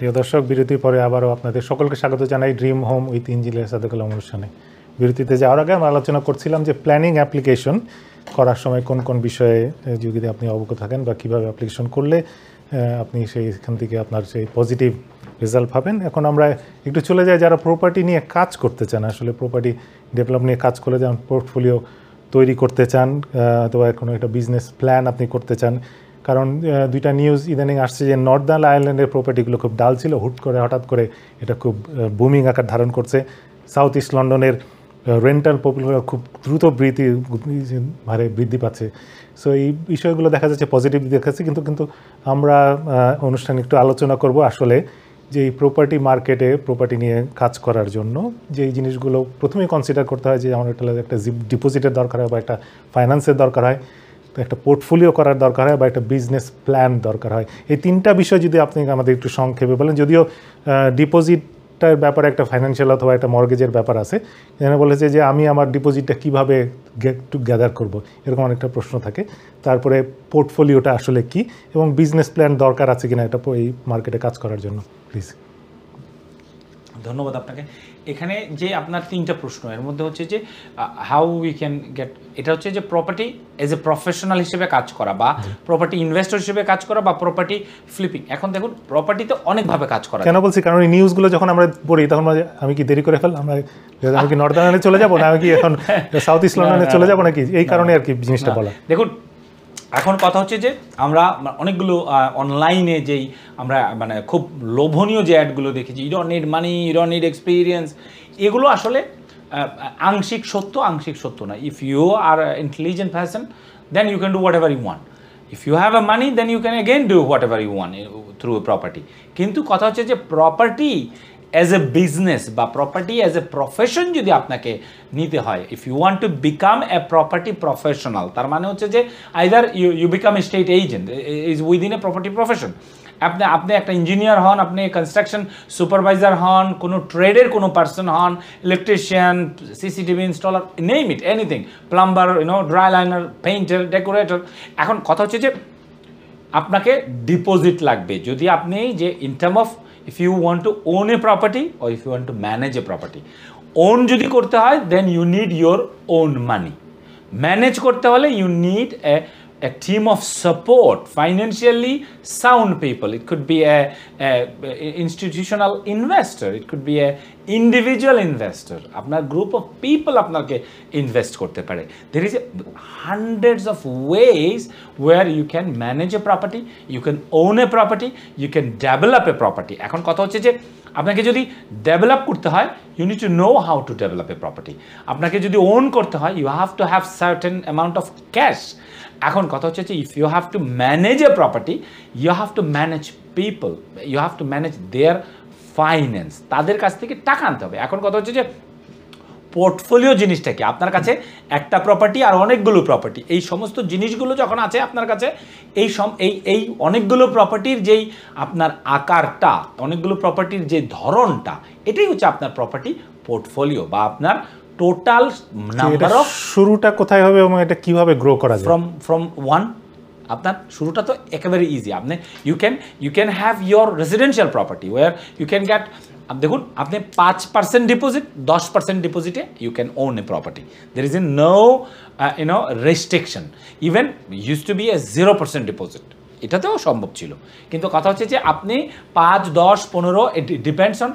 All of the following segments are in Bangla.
প্রিয় দর্শক, বিরতির পরে আবারও আপনাদের সকলকে স্বাগত জানাই dream home with engineer Sadek Alam অনুষ্ঠানে। বিরতিতে যাওয়ার আগে আমরা আলোচনা করছিলাম যে প্ল্যানিং অ্যাপ্লিকেশন করার সময় কোন কোন বিষয়ে যদি আপনি অবগত থাকেন বা কীভাবে অ্যাপ্লিকেশন করলে আপনি সেইখান থেকে আপনার সেই পজিটিভ রেজাল্ট পাবেন। এখন আমরা একটু চলে যাই যারা প্রপার্টি নিয়ে কাজ করতে চান, আসলে প্রপার্টি ডেভেলপ নিয়ে কাজ করে যেমন পোর্টফোলিও তৈরি করতে চান অথবা কোনো একটা বিজনেস প্ল্যান আপনি করতে চান। কারণ দুইটা নিউজ ইদানিং আসছে যে নর্দার্ন আয়ারল্যান্ডের প্রপার্টিগুলো খুব ডাল ছিল, হঠাৎ করে এটা খুব বুমিং আকার ধারণ করছে। সাউথ ইস্ট লন্ডনের রেন্টাল পপুলার খুব দ্রুত হারে বৃদ্ধি পাচ্ছে। সো এই বিষয়গুলো দেখা যাচ্ছে পজিটিভ দেখাচ্ছে, কিন্তু আমরা অনুষ্ঠানে একটু আলোচনা করব আসলে যে এই প্রপার্টি মার্কেটে প্রপার্টি নিয়ে কাজ করার জন্য যে এই জিনিসগুলো প্রথমেই কনসিডার করতে হয় যে আমার একটা ডিপোজিটের দরকার হয় বা একটা ফাইন্যান্সের দরকার হয়, একটা পোর্টফোলিও করার দরকার হয় বা একটা বিজনেস প্ল্যান দরকার হয়। এই তিনটা বিষয় যদি আপনি আমাদের একটু সংক্ষেপে বলেন, যদিও ডিপোজিটটার ব্যাপারে একটা ফাইন্যান্সিয়াল অথবা একটা মর্গেজের ব্যাপার আছে। এখানে বলেছে যে আমি আমার ডিপোজিটটা কীভাবে গ্যাদার করব, এরকম অনেকটা প্রশ্ন থাকে। তারপরে পোর্টফোলিওটা আসলে কি এবং বিজনেস প্ল্যান দরকার আছে কিনা এটা এই মার্কেটে কাজ করার জন্য। প্লিজ। ধন্যবাদ আপনাকে। এখানে যে আপনার তিনটা প্রশ্ন, এর মধ্যে হচ্ছে যে হাউ উই ক্যান গেট, এটা হচ্ছে যে প্রপার্টি এজ এ প্রফেশনাল হিসেবে কাজ করা বা প্রপার্টি ইনভেস্টর হিসেবে কাজ করা বা প্রপার্টি ফ্লিপিং। এখন দেখুন প্রপার্টিতে অনেকভাবে কাজ করা। কেন বলছি, কারণ এই নিউজগুলো যখন আমরা পড়ি তখন আমি কি দেরি করে ফেললাম, আমি কি নর্দার্নে চলে যাবো না, আমি কি এখন সাউথ ইস্ট লন্ডনে চলে যাবো নাকি, এই কারণে আর কি জিনিসটা বলা। দেখুন এখন কথা হচ্ছে যে আমরা অনেকগুলো অনলাইনে যেই আমরা মানে খুব লোভনীয় যে অ্যাডগুলো দেখেছি, you don't need money, you don't need experience, এগুলো আসলে আংশিক সত্য না। If you are intelligent person then you can do whatever you want. If you have a money then you can again do whatever you want through a property. কিন্তু কথা হচ্ছে যে প্রপার্টি অ্যাজ এ বিজনেস বা প্রপার্টি অ্যাজ এ প্রফেশন যদি আপনাকে নিতে হয়, if you want to become A property professional, তার মানে হচ্ছে যে either you become a state agent is within a property profession. আপনি একটা ইঞ্জিনিয়ার হন, আপনি কনস্ট্রাকশন সুপারভাইজার হন, কোনো ট্রেডের কোনো পার্সন হন, ইলেকট্রিশিয়ান, সিসিটিভি ইনস্টলার, নেম ইট, anything, plumber, dry liner, painter, decorator. এখন কথা হচ্ছে যে আপনাকে ডিপোজিট লাগবে যদি আপনি যে in term of if you want to own a property or if you want to manage a property. Own যদি করতে হয় then you need your own money. Manage করতে হলে you need a team of support, financially sound people. It could be a institutional investor, it could be a individual investor. আপনার group of people আপনাকে invest করতে পারে. There is hundreds of ways where you can manage a property, you can own a property, you can develop a property. এখন কথা হচ্ছে যে আপনাকে যদি ডেভেলপ করতে হয় you need to know how to develop a property. আপনাকে যদি ওন করতে হয় you have to have certain amount of cash. এখন কথা হচ্ছে যে if you have to manage a property you have to manage people, you have to manage their finance, তাদের কাছ থেকে টাকা আনতে হবে। এখন কথা হচ্ছে যে পোর্টফোলিও জিনিসটা কি, আপনার কাছে একটা প্রপার্টি আর অনেকগুলো প্রপার্টি, এই সমস্ত জিনিসগুলো যখন আছে আপনার কাছে, এই অনেকগুলো প্রপার্টির যেই আপনার আকারটা, অনেকগুলো প্রপার্টির যে ধরনটা, এটাই হচ্ছে আপনার প্রপার্টি পোর্টফোলিও বা আপনার টোটাল নাম্বার অফ। শুরুটা কোথায় হবে এবং এটা কিভাবে গ্রো করা যায়? From one. আপনার শুরুটা তো একেবারে ইজি। আপনি you can have your residential property where you can get, দেখুন আপনি 5% ডিপোজিট, 10% ডিপোজিটে you can own a property. There is a no restriction. Even used to be a 0% deposit, এটাতেও সম্ভব ছিল। কিন্তু কথা হচ্ছে যে আপনি 5, 10, 15, ইট ডিপেন্ডস অন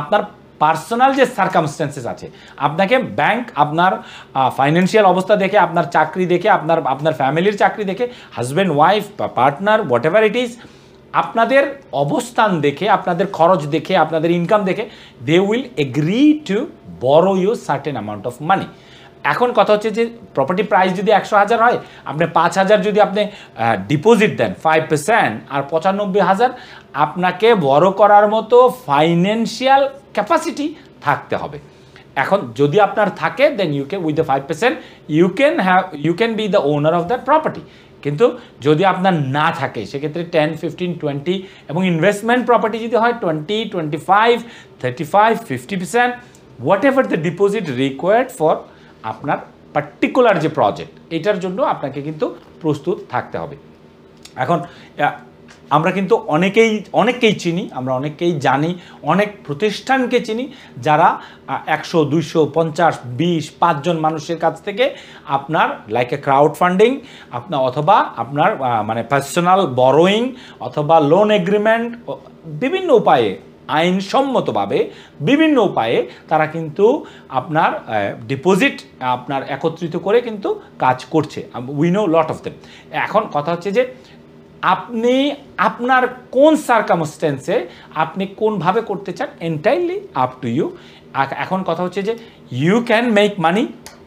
আপনার পার্সোনাল যে সার্কামস্টেন্সেস আছে। আপনাকে ব্যাংক আপনার ফাইন্যান্সিয়াল অবস্থা দেখে, আপনার চাকরি দেখে, আপনার ফ্যামিলির চাকরি দেখে, হাজব্যান্ড ওয়াইফ বা partner whatever it is, আপনাদের অবস্থান দেখে, আপনাদের খরচ দেখে, আপনাদের ইনকাম দেখে they will agree to borrow you certain amount of money. এখন কথা হচ্ছে যে প্রপার্টি প্রাইস যদি 100,000 হয়, আপনি 5,000 যদি আপনি ডিপোজিট দেন 5% আর 95,000 আপনাকে বড় করার মতো ফাইন্যান্সিয়াল ক্যাপাসিটি থাকতে হবে। এখন যদি আপনার থাকে then you can with the 5% you can be the owner of that property. কিন্তু যদি আপনার না থাকে সেক্ষেত্রে 10, 15, 20 এবং ইনভেস্টমেন্ট প্রপার্টি যদি হয় 20, 25, 35, 50%, what ever the deposit required for আপনার পার্টিকুলার যে প্রজেক্ট, এটার জন্য আপনাকে কিন্তু প্রস্তুত থাকতে হবে। এখন আমরা কিন্তু অনেককেই চিনি, আমরা অনেককেই জানি, অনেক প্রতিষ্ঠানকে চিনি যারা 100, 200, 50, 20, 5 জন মানুষের কাছ থেকে আপনার লাইক এ ক্রাউড ফান্ডিং অথবা আপনার মানে পার্সোনাল বরোয়িং অথবা লোন এগ্রিমেন্ট বিভিন্ন উপায়ে আইনসম্মতভাবে বিভিন্ন উপায়ে তারা কিন্তু আপনার ডিপোজিট আপনার একত্রিত করে কিন্তু কাজ করছে। We know lot of them. এখন কথা হচ্ছে যে আপনি আপনার কোন সার্কামস্টেন্সে আপনি কোনভাবে করতে চান, এন্টায়ারলি আপ টু ইউ। এখন কথা হচ্ছে যে you can make money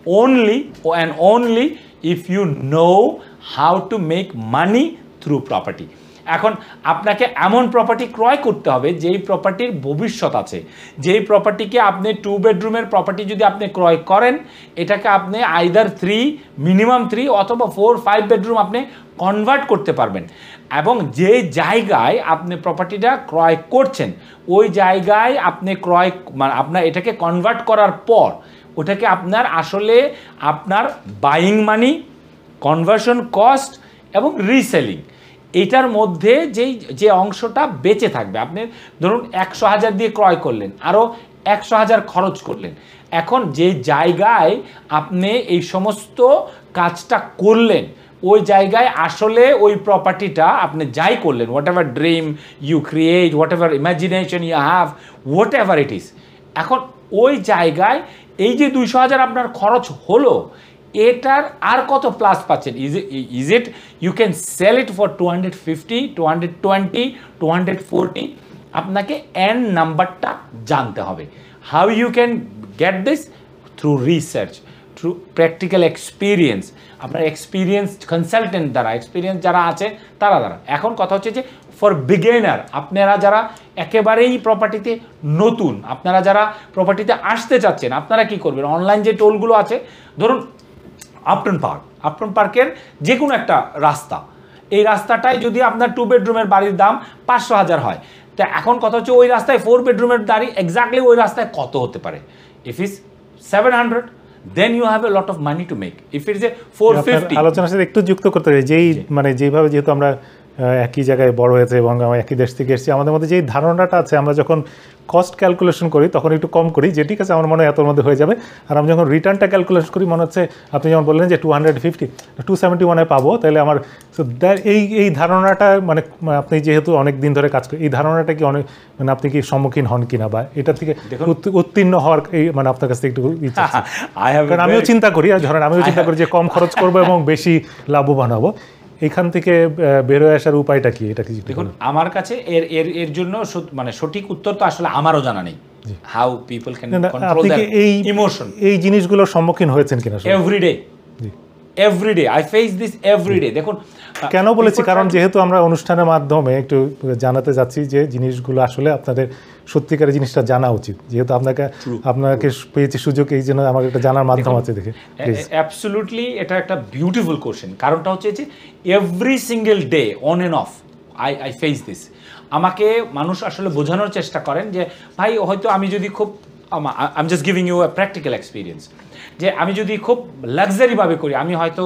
only and only if you know how to make money through property। এখন আপনাকে এমন প্রপার্টি ক্রয় করতে হবে যেই প্রপার্টির ভবিষ্যৎ আছে, যেই প্রপার্টিকে আপনি 2 বেডরুমের প্রপার্টি যদি আপনি ক্রয় করেন, এটাকে আপনি আইদার 3 মিনিমাম 3 অথবা 4, 5 বেডরুম আপনি কনভার্ট করতে পারবেন। এবং যে জায়গায় আপনি প্রপার্টিটা ক্রয় করছেন ওই জায়গায় আপনি মানে আপনার এটাকে কনভার্ট করার পর ওটাকে আপনার আসলে আপনার বাইং মানি, কনভার্সন কস্ট এবং রিসেলিং, এটার মধ্যে যে অংশটা বেঁচে থাকবে, আপনি ধরুন 100,000 দিয়ে ক্রয় করলেন, আরও 100,000 খরচ করলেন, এখন যে জায়গায় আপনি এই সমস্ত কাজটা করলেন ওই জায়গায় আসলে ওই প্রপার্টিটা আপনি যাই করলেন, whatever dream you create, whatever imagination you have, whatever it is, এখন ওই জায়গায় এই যে 200,000 আপনার খরচ হলো এটার আর কত প্লাস পাচ্ছেন? Is it you can sell it for 250, 220, 240? আপনাকে এন নাম্বারটা জানতে হবে। How you can get this? Through research, through practical experience, আপনার এক্সপিরিয়েন্স কনসালটেন্ট দ্বারা, এক্সপিরিয়েন্স যারা আছে তারা দ্বারা। এখন কথা হচ্ছে যে ফর বিগিনার, আপনারা যারা একেবারেই প্রপার্টিতে নতুন, আপনারা যারা প্রপার্টিতে আসতে চাচ্ছেন, আপনারা কি করবেন? অনলাইন যে টোলগুলো আছে, ধরুন আপটন পার্কের যে কোনো একটা রাস্তা, এই রাস্তাটায় যদি আপনার 2 বেডরুমের বাড়ির দাম 500,000 হয়, তা এখন কথা হচ্ছে ওই রাস্তায় 4 বেডরুমের বাড়ি এক্স্যাক্টলি ওই রাস্তায় কত হতে পারে? If is 700, then you have a lot of money to make. If it is a 450, আলোচনার সাথে একটু যুক্ত করতে হবে, মানে যেভাবে যেহেতু আমরা একই জায়গায় বড় হয়েছে এবং আমরা একই দেশ থেকে এসেছি, আমাদের মধ্যে যেই ধারণাটা আছে, আমরা যখন কস্ট ক্যালকুলেশন করি তখন একটু কম করি, যে ঠিক আছে আমার মনে হয় এতর মধ্যে হয়ে যাবে, আর আমি যখন রিটার্নটা ক্যালকুলেশন করি মনে হচ্ছে আপনি যেমন বললেন যে 250, 271 পাবো, তাহলে আমার এই ধারণাটা মানে আপনি যেহেতু অনেক দিন ধরে কাজ করেন, এই ধারণাটা কি অনেক মানে আপনি কি সম্মুখীন হন কিনা, বা এটা থেকে উত্তীর্ণ হওয়ার এই মানে আপনার কাছ থেকে একটু ইচ্ছা আছে? কারণ আমিও চিন্তা করি, আর ধরেন আমিও চিন্তা করি যে কম খরচ করবো এবং বেশি লাভবান হবো, এখান থেকে বের হয়ে আসার উপায়টা কি? এটা কি দেখুন, আমার কাছে এর জন্য মানে সঠিক উত্তর তো আসলে আমারও জানা নেই। How people can control that emotion, এই জিনিসগুলোর সম্মুখীন হয়েছেন কিনা? Everyday I face this everyday. দেখুন কেন বলেছি, কারণ যেহেতু আমরা অনুষ্ঠানের মাধ্যমে একটু জানাতে যাচ্ছি যে জিনিসগুলো আসলে আপনাদের সত্যিকারের জিনিসটা জানা উচিত, যেহেতু আপনাকে পেয়েছি সুযোগ, এই জন্য আমাকে একটা জানার মাধ্যম আছে দেখে। অ্যাবসলিউটলি এটা একটা বিউটিফুল কোশ্চেন। কারণটা হচ্ছে যে every single day on and of I face this. আমাকে মানুষ আসলে বোঝানোর চেষ্টা করেন যে ভাই হয়তো আমি যদি খুব I am just giving you a practical experience, যে আমি যদি খুব লাক্সারিভাবে করি আমি হয়তো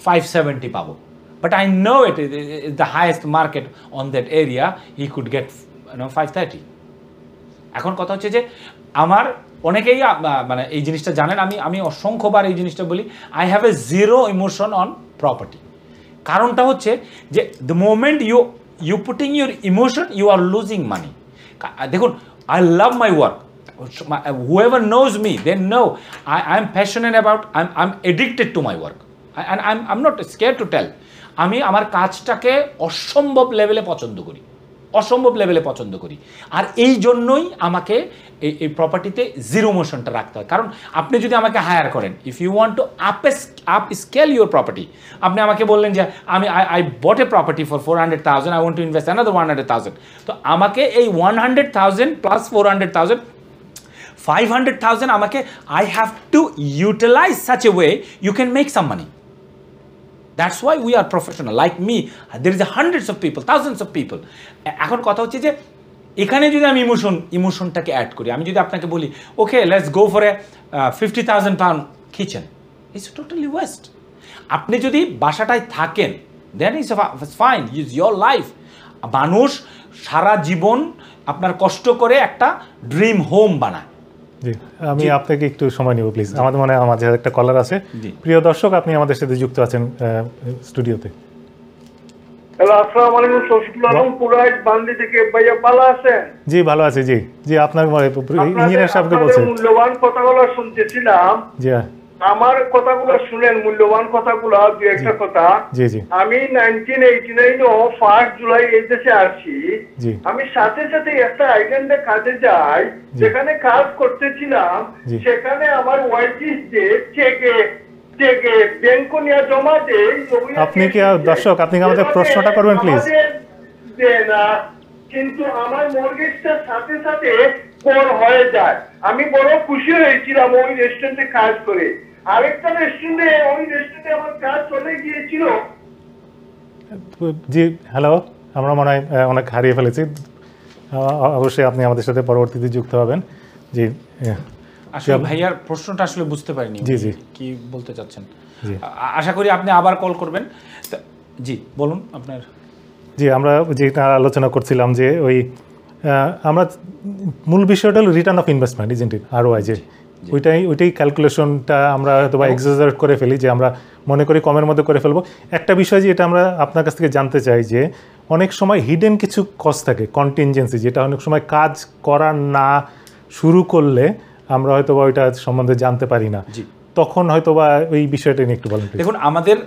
570 পাবো, but I know it is the highest market on that area, he could get 530। এখন কথা হচ্ছে যে আমার অনেকেই মানে এই জিনিসটা জানেন, আমি অসংখ্যবার এই জিনিসটা বলি, I have a zero emotion on property. কারণটা হচ্ছে যে the moment you putting your emotion you are losing money. দেখুন, I love my work, whoever knows me, they know I'm passionate about, I'm addicted to my work, and I'm not scared to tell. আমি আমার কাজটাকে অসম্ভব লেভেলে পছন্দ করি, আর এই জন্যই আমাকে এই প্রপার্টিতে জিরো মোশনটা রাখতে হয়। কারণ আপনি যদি আমাকে হায়ার করেন, if you want to upscale your property, আপনি আমাকে বললেন যে I bought a property for 400,000, I want to invest another 100,000, তো আমাকে এই 100,000 প্লাস 400,000 500,000 আমাকে I have to utilize such a way you can make some money. That's why we are professional. Like me, there is hundreds of people, thousands of people. এখন কথা হচ্ছে যে এখানে যদি আমি ইমোশনটাকে অ্যাড করি, আমি যদি আপনাকে বলি okay let's go for a 50,000 pound kitchen, it's totally waste. আপনি যদি বাসাটায় থাকেন then it's fine, is your life. মানুষ সারা জীবন আপনার কষ্ট করে একটা ড্রিম হোম বানায়। জি, আমি আপনাকে একটু সময় নিব প্লিজ। আমাদের মনে হয় আমাদের একটা কলার আছে। প্রিয় দর্শক, আপনি আমাদের সাথে যুক্ত আছেন স্টুডিওতে। হ্যালো, আসসালামু আলাইকুম। শফিকুল আলম কুরাইশ বান্দি থেকে। ভাইয়া ভালো আছেন? জি ভালো আছি। জি জি, আপনার ইঞ্জিনিয়ার সাহেবকে বলছেন। মূল্যবান কথাগুলো শুনতেছিলাম। জি, আমার কথাগুলো শুনেন, মূল্যবান কথাগুলো দু একটা কথা। জি জি, আমি 1989 1 জুলাই এই দেশে আসি। জি, আমি সাথে সাথে একটা আইল্যান্ডে কাজে যাই, যেখানে কাজ করতেছিলাম। সেখানে আমার ওয়াইফ যে চেকে ব্যাংক নিয়ে জমা দেয়। আপনি কি দর্শক, আপনি কি আমাদের প্রশ্নটা করবেন প্লিজ? কিন্তু আমার মর্গেজটার সাথে সাথে পর হয়ে যায়। আমি বড় খুশি হয়েছিলাম ওই রেস্টুরেন্টে কাজ করে। আরেকটা রেস্টুরেন্টে, ওই রেস্টুরেন্টে আমার কাজ চলে গিয়েছিল। জি হ্যালো, আমরা মনে হয় অনেক হারিয়ে ফেলেছি। অবশ্যই আপনি আমাদের সাথে পরবর্তীতে যুক্ত হবেন। জি, আসলে ভাইয়ার প্রশ্নটা আসলে বুঝতে পারিনি। জি জি, কি বলতে চাচ্ছেন? জি, আশা করি আপনি আবার কল করবেন। জি বলুন আপনার। জি, আমরা যেটা আলোচনা করছিলাম যে ওই আমরা মূল বিষয়টা হলো return of investment, isn't it, ROI। যে ওইটাই ক্যালকুলেশনটা আমরা হয়তো বা এক্সাজারেট করে ফেলি, যে আমরা মনে করি কমের মধ্যে করে ফেলবো। একটা বিষয় যেটা আমরা আপনার কাছ থেকে জানতে চাই, যে অনেক সময় হিডেন কিছু কস্ট থাকে, কন্টিনজেন্সি, যেটা অনেক সময় কাজ করা না শুরু করলে আমরা হয়তো বা ওইটা সম্বন্ধে জানতে পারি না। তখন হয়তো বা ওই বিষয়টা নিয়ে একটু বলেন। দেখুন, আমাদের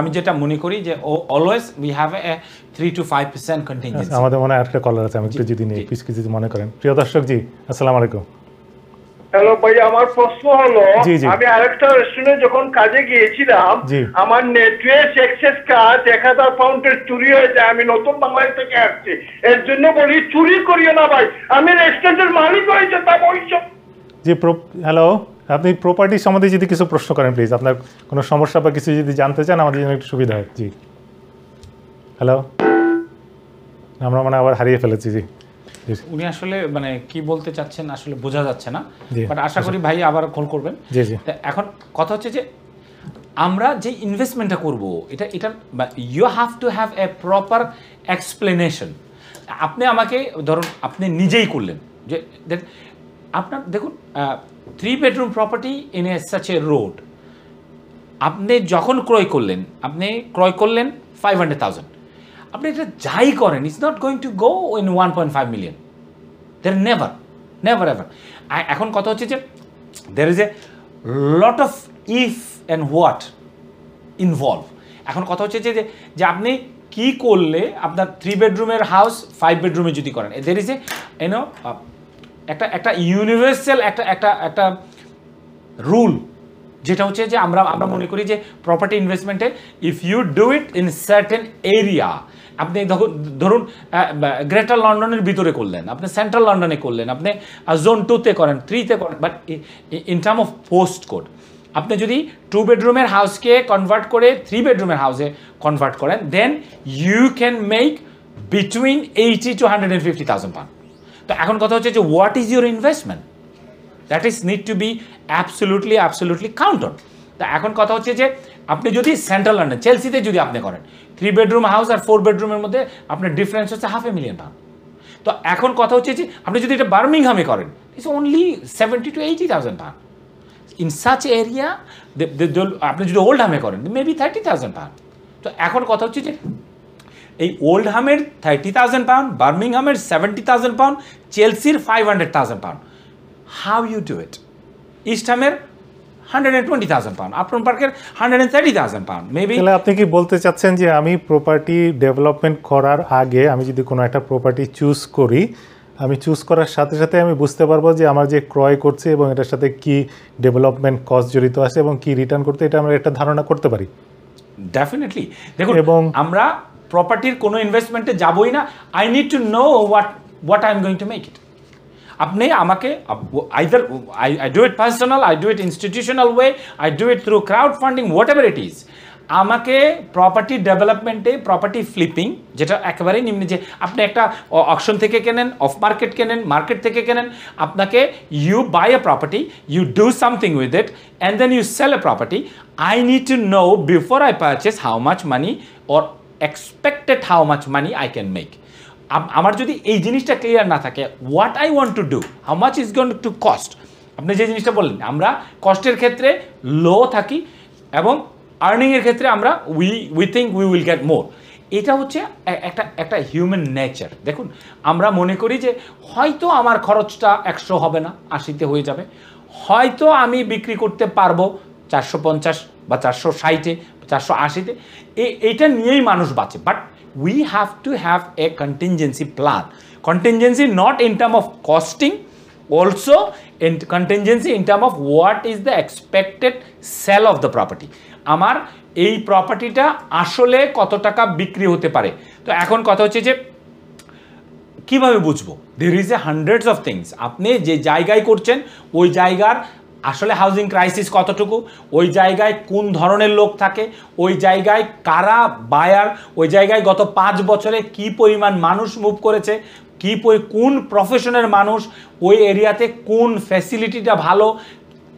আমি যেটা মনে করি যে always we have a 3 to 5% contingency. আমাদের মনে হয় আরেকটা কলার আছে, আমি একটু যদি নিয়ে কিছু যদি মনে করেন। প্রিয় দর্শক, জি আসসালামু আলাইকুম। হ্যালো ভাই, আমার প্রশ্ন হলো, আমি আরেকটা রেস্টুরেন্টে যখন কাজে গিয়েছিলাম, আমার নেটওয়ার্ক অ্যাক্সেস কার্ড 1000 পাউন্ডের চুরি হয়ে যায়। আমি নতুন বাংলাদেশ থেকে আসছি, এর জন্য বলি চুরি করিও না ভাই। আমি রেস্টুরেন্টের মালিক হয়ে যেতাম ওইসব। জি, হ্যালো, আপনি প্রপার্টি সম্বন্ধে যদি কিছু প্রশ্ন করেন প্লিজ, আপনার কোনো সমস্যা বা কিছু যদি জানতে চান, আমাদের জন্য একটু সুবিধা হয়। জি হ্যালো, আমরা মানে আবার হারিয়ে ফেলেছি। জি, উনি আসলে মানে কি বলতে চাচ্ছেন আসলে বোঝা যাচ্ছে না, বাট আশা করি ভাই আবার কল করবেন। জি জি, এখন কথা হচ্ছে যে আমরা যে ইনভেস্টমেন্টটা করব, এটা you have to have a proper explanation. আপনি আমাকে ধরুন, আপনি নিজেই করলেন যে আপনার দেখুন 3 bedroom property in a such a road, আপনি যখন ক্রয় করলেন 500,000। আপনি এটা যাই করেন, it's not going to go in 1.5 million। There never ever. এখন কথা হচ্ছে যে দের is A lot of if and what involve. এখন কথা হচ্ছে যে আপনি কি করলে আপনার 3 bedroom হাউস 5 bedroom যদি করেন, দের ইজ এ একটা ইউনিভার্সাল একটা রুল, যেটা হচ্ছে যে আমরা মনে করি যে প্রপার্টি ইনভেস্টমেন্টে if you do it in certain area, আপনি ধরুন গ্রেটার লন্ডনের ভিতরে করলেন, আপনি সেন্ট্রাল লন্ডনে করলেন, আপনি জোন 2-তে করেন, 3-তে করেন, but in term of post code আপনি যদি 2 bedroom হাউসকে কনভার্ট করে 3 bedroom হাউসে কনভার্ট করেন, then you can make between 80 to 150,000 pound. তো এখন কথা হচ্ছে যে what is your investment, that is need to be absolutely counted. তা এখন কথা হচ্ছে যে আপনি যদি সেন্ট্রাল লন্ডন চেলসিতে যদি আপনি করেন 3 bedroom হাউস আর 4 bedroom মধ্যে আপনার ডিফারেন্স হচ্ছে 500,000 পাউন্ড। তো এখন কথা হচ্ছে যে আপনি যদি এটা বার্মিংহামে করেন, it's only 70 to 80,000 pound. In such area আপনি যদি ওল্ডহামে করেন মেবি 30,000 পাউন্ড। তো এখন কথা হচ্ছে যে এই ওল্ডহামের 30,000 পাউন্ড, বার্মিংহামের 70,000 পাউন্ড, চেলসির 500,000 pound. How you do it? ইস্টহামের 120,000 পাউন্ড, আপটন পার্কের 130,000 পাউন্ড মেবি। তাহলে আপনি কি বলতে চাচ্ছেন যে আমি প্রপার্টি ডেভেলপমেন্ট করার আগে আমি যদি কোনো একটা প্রপার্টি চুজ করি, আমি চুজ করার সাথে সাথে আমি বুঝতে পারবো যে আমার যে ক্রয় করছে এবং এটার সাথে কি ডেভেলপমেন্ট কস্ট জড়িত আছে এবং কি রিটার্ন করতে, এটা আমরা একটা ধারণা করতে পারি? ডেফিনেটলি। দেখুন, এবং আমরা প্রপার্টির কোনো ইনভেস্টমেন্টে যাবই না, I need to know what I am going to make it. আপনি আমাকে either I do it personal, I do it institutional way, I do it through crowd funding, what ever it is, আমাকে প্রপার্টি ডেভেলপমেন্টে, প্রপার্টি ফ্লিপিং, যেটা একেবারেই নিম্নে, যে আপনি একটা অকশন থেকে কেনেন, অফ মার্কেট কেনেন, মার্কেট থেকে কেনেন, আপনাকে you buy a property, you do something with it and then you sell a property. I need to know before I purchase how much money or expected how much money I can make. আমার যদি এই জিনিসটা ক্লিয়ার না থাকে, what I want to do, how much is going to cost, আপনি যে জিনিসটা বললেন, আমরা কস্টের ক্ষেত্রে লো থাকি এবং আর্নিংয়ের ক্ষেত্রে আমরা we think we will get more. এটা হচ্ছে একটা হিউম্যান নেচার। দেখুন, আমরা মনে করি যে হয়তো আমার খরচটা 100 হবে না, 80-তে হয়ে যাবে, হয়তো আমি বিক্রি করতে পারবো 450 বা 460-এ, 480-তে, এইটা নিয়েই মানুষ বাঁচে। But we have to have a contingency plan. Contingency not in terms of costing, also in contingency in terms of what is the expected sell of the property. আমার এই প্রপার্টিটা আসলে কত টাকা বিক্রি হতে পারে। তো এখন কথা হচ্ছে যে কিভাবে বুঝবো? there is a hundreds of things. আপনি যে জায়গায় করছেন ওই জায়গার আসলে হাউজিং ক্রাইসিস কতটুকু, ওই জায়গায় কোন ধরনের লোক থাকে, ওই জায়গায় কারা বায়ার, ওই জায়গায় গত 5 বছরে কি পরিমাণ মানুষ মুভ করেছে, কোন প্রফেশনের মানুষ, ওই এরিয়াতে কোন ফ্যাসিলিটিটা ভালো,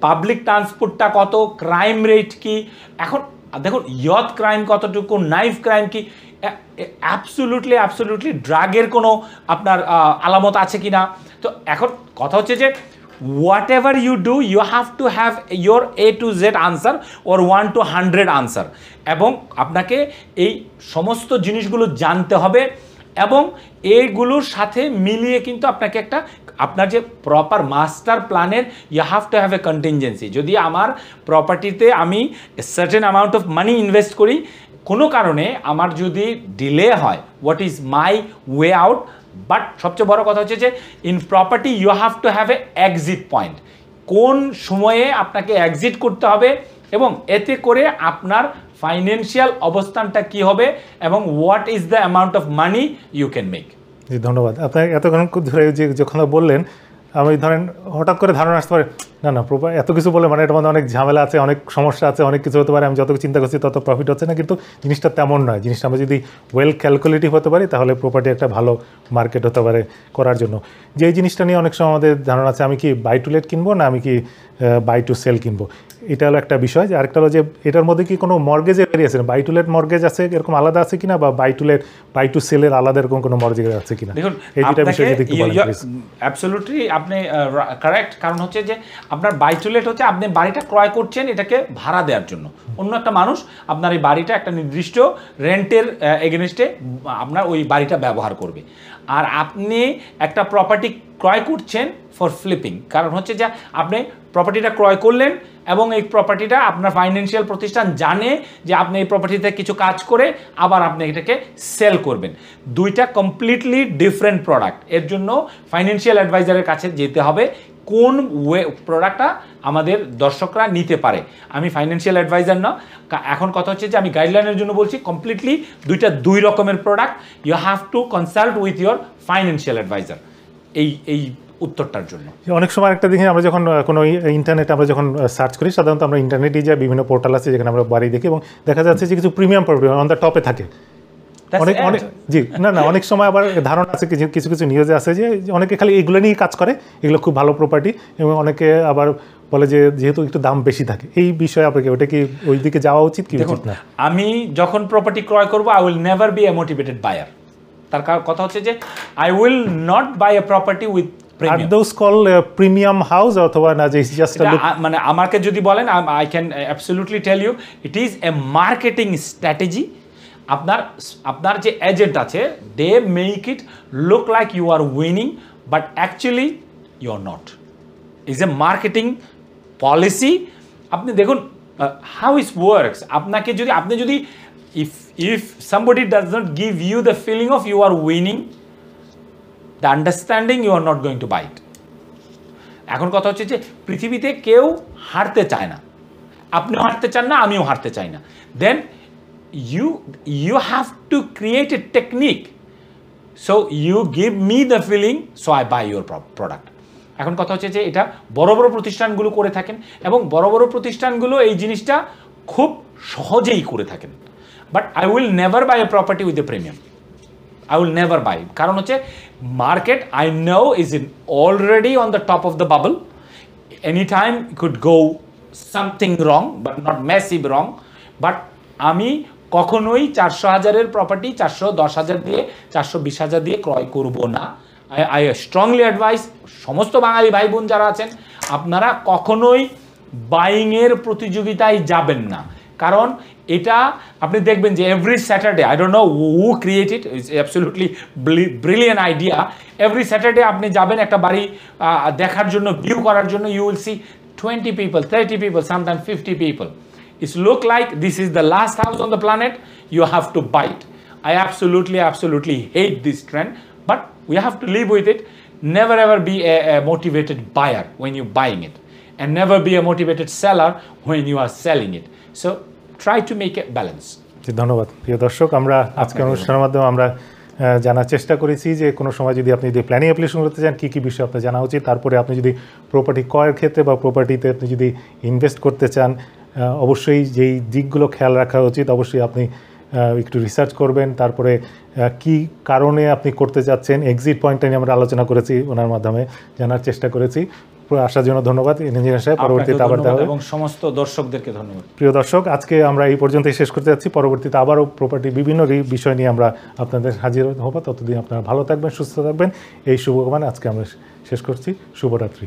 পাবলিক ট্রান্সপোর্টটা কত, ক্রাইম রেট কি, এখন দেখুন ইয়থ ক্রাইম কতটুকু, নাইফ ক্রাইম কি, অ্যাবসোলুটলি ড্রাগের কোনো আপনার আলামত আছে কি না। তো এখন কথা হচ্ছে যে whatever you do, you have to have your A to Z answer or 1 to 100 answer, এবং আপনাকে এই সমস্ত জিনিসগুলো জানতে হবে এবং এইগুলোর সাথে মিলিয়ে কিন্তু আপনাকে একটা আপনার যে প্রপার মাস্টার প্ল্যানের you have to have a contingency. যদি আমার প্রপার্টিতে আমি certain amount of money invest করি, কোনো কারণে আমার যদি ডিলে হয়, what is my way out. But সবচেয়ে বড় কথা হচ্ছে যে in property you have to have a exit point, কোন সময়ে আপনাকে এক্সিট করতে হবে এবং এতে করে আপনার ফাইন্যান্সিয়াল অবস্থানটা কি হবে এবং what is the amount of money you can make. জি ধন্যবাদ। আপনার এতক্ষণ ধরে যে যখন বললেন, আমি ধরেন হঠাৎ করে ধারণা আসতে পারে না এত কিছু বলে মানে এটার মধ্যে অনেক ঝামেলা আছে, অনেক সমস্যা আছে, অনেক কিছু হতে পারে, আমি যত চিন্তা করছি তত প্রফিট হচ্ছে না, কিন্তু জিনিসটা তেমন নয়। জিনিসটা আমরা যদি ওয়েল ক্যালকুলেটিভ হতে পারি তাহলে প্রপার্টি একটা ভালো মার্কেট হতে পারে করার জন্য। যেই জিনিসটা নিয়ে অনেক সময় আমাদের ধারণা আছে, আমি কি বাই টু লেট কিনবো না আমি কি বাই টু সেল কিনবো, এটা হলো একটা বিষয়। আরেকটা হলো যে এটার মধ্যে কি কোনো মর্গেজের variation, buy to let mortgage আছে এরকম আলাদা আছে কিনা, বা বাই টু সেলের আলাদা এরকম কোনো মর্গেজ আছে কিনা, দেখুন এই দুটো বিষয় যদি একটু বলেন প্লিজ। অ্যাবসলিউটলি আপনি কারেক্ট। কারণ হচ্ছে যে আপনার বাই টু লেট হচ্ছে আপনি বাড়িটা ক্রয় করছেন এটাকে ভাড়া দেওয়ার জন্য, অন্য একটা মানুষ আপনার এই বাড়িটা একটা নির্দিষ্ট রেন্টের এগেনস্টে আপনার ওই বাড়িটা ব্যবহার করবে। আর আপনি একটা প্রপার্টি ক্রয় করছেন ফর ফ্লিপিং, কারণ হচ্ছে যে আপনি প্রপার্টিটা ক্রয় করলেন এবং এই প্রপার্টিটা আপনার ফাইন্যান্সিয়াল প্রতিষ্ঠান জানে যে আপনি এই প্রপার্টিতে কিছু কাজ করে আবার আপনি এটাকে সেল করবেন। দুইটা কমপ্লিটলি ডিফারেন্ট প্রোডাক্ট। এর জন্য ফাইন্যান্সিয়াল অ্যাডভাইজারের কাছে যেতে হবে কোন প্রোডাক্টটা আমাদের দর্শকরা নিতে পারে। আমি ফাইন্যান্সিয়াল অ্যাডভাইজার না, এখন কথা হচ্ছে যে আমি গাইডলাইনের জন্য বলছি। কমপ্লিটলি দুই রকমের product, you have to consult with your financial adviser এই উত্তরটার জন্য। অনেক সময় একটা দেখি আমরা যখন কোনো ইন্টারনেটে আমরা যখন সার্চ করি, সাধারণত আমরা ইন্টারনেটে যাই, বিভিন্ন পোর্টাল আছে যেখানে আমরা বাড়ি দেখি এবং দেখা যাচ্ছে যে কিছু প্রিমিয়াম প্রপার্টি অন দ্য টপে থাকে। অনেক সময় আবার ধারণা আছে কিছু নিউজে আছে যে অনেকে খালি এগুলো নিয়ে কাজ করে, এগুলো খুব ভালো প্রপার্টি, এবং অনেকে আবার বলে যে যেহেতু একটু দাম বেশি থাকে। এই বিষয়ে আপনাকে ওটা কি ওই দিকে যাওয়া উচিত কি উচিত না? আমি যখন প্রপার্টি ক্রয় করবো I will never be a motivated buyer. তার কথা হচ্ছে যে I will not buy a property with premium house অথবা না, যে মানে আমাকে যদি বলেন I can absolutely tell you it is a marketing strategy. আপনার যে এজেন্ট আছে they make it look like you are winning but actually you are not. Is a marketing policy. আপনি দেখুন হাউ ইট ওয়ার্কস। আপনি যদি if somebody does not give you the feeling of you are winning, the understanding, you are not going to buy it. এখন কথা হচ্ছে যে পৃথিবীতে কেউ হারতে চায় না, আপনিও হারতে চান না, আমিও হারতে চাই না। দেন you have to create a technique, so you give me the feeling, so I buy your product. এখন কথা হচ্ছে যে এটা বড় বড় প্রতিষ্ঠানগুলো করে থাকেন এবং বড় বড় প্রতিষ্ঠানগুলো এই জিনিসটা খুব সহজেই করে থাকেন। But I will never buy a property with a premium. I will never buy, কারণ হচ্ছে market I know is already on the top of the bubble. Anytime it could go something wrong, but not massive wrong. But আমি কখনোই 400,000-এর প্রপার্টি 410,000 দিয়ে 420,000 দিয়ে ক্রয় করব না। আই স্ট্রংলি অ্যাডভাইস সমস্ত বাঙালি ভাই বোন যারা আছেন, আপনারা কখনোই বাইংয়ের প্রতিযোগিতায় যাবেন না। কারণ এটা আপনি দেখবেন যে every Saturday, I don't know who created, it's absolutely brilliant idea. Every Saturday আপনি যাবেন একটা বাড়ি দেখার জন্য, ভিউ করার জন্য, you will see 20 people, 30 people, sometimes 50 people. It's look like this is the last house on the planet, you have to buy it. I absolutely hate this trend, but we have to live with it. Never ever be a motivated buyer when you're buying it, and never be a motivated seller when you are selling it. So try to make a balance. ধন্যবাদ প্রিয় দর্শক, আমরা আজকের অনুষ্ঠানের মাধ্যমে আমরা জানার চেষ্টা করেছি যে কোনো সময় যদি আপনি প্ল্যানিং অ্যাপ্লিকেশন করতে চান কী কী বিষয় আপনার জানা উচিত। তারপরে আপনি যদি প্রপার্টি ক্রয়ের ক্ষেত্রে বা প্রপার্টিতে আপনি যদি ইনভেস্ট করতে চান, অবশ্যই যেই দিকগুলো খেয়াল রাখা উচিত, অবশ্যই আপনি একটু রিসার্চ করবেন। তারপরে কি কারণে আপনি করতে যাচ্ছেন, এক্সিট পয়েন্টটা নিয়ে আমরা আলোচনা করেছি, ওনার মাধ্যমে জানার চেষ্টা করেছি। আসার জন্য ধন্যবাদ ইঞ্জিনিয়ার সাহেব। পরবর্তীতে আবার দেখা হবে, এবং সমস্ত দর্শকদেরকে ধন্যবাদ। প্রিয় দর্শক, আজকে আমরা এই পর্যন্তই শেষ করতে যাচ্ছি। পরবর্তীতে আবারও প্রপার্টি বিভিন্ন বিষয় নিয়ে আমরা আপনাদের হাজির হব। ততদিন আপনারা ভালো থাকবেন, সুস্থ থাকবেন, এই শুভকামনা আজকে আমরা শেষ করছি। শুভরাত্রি।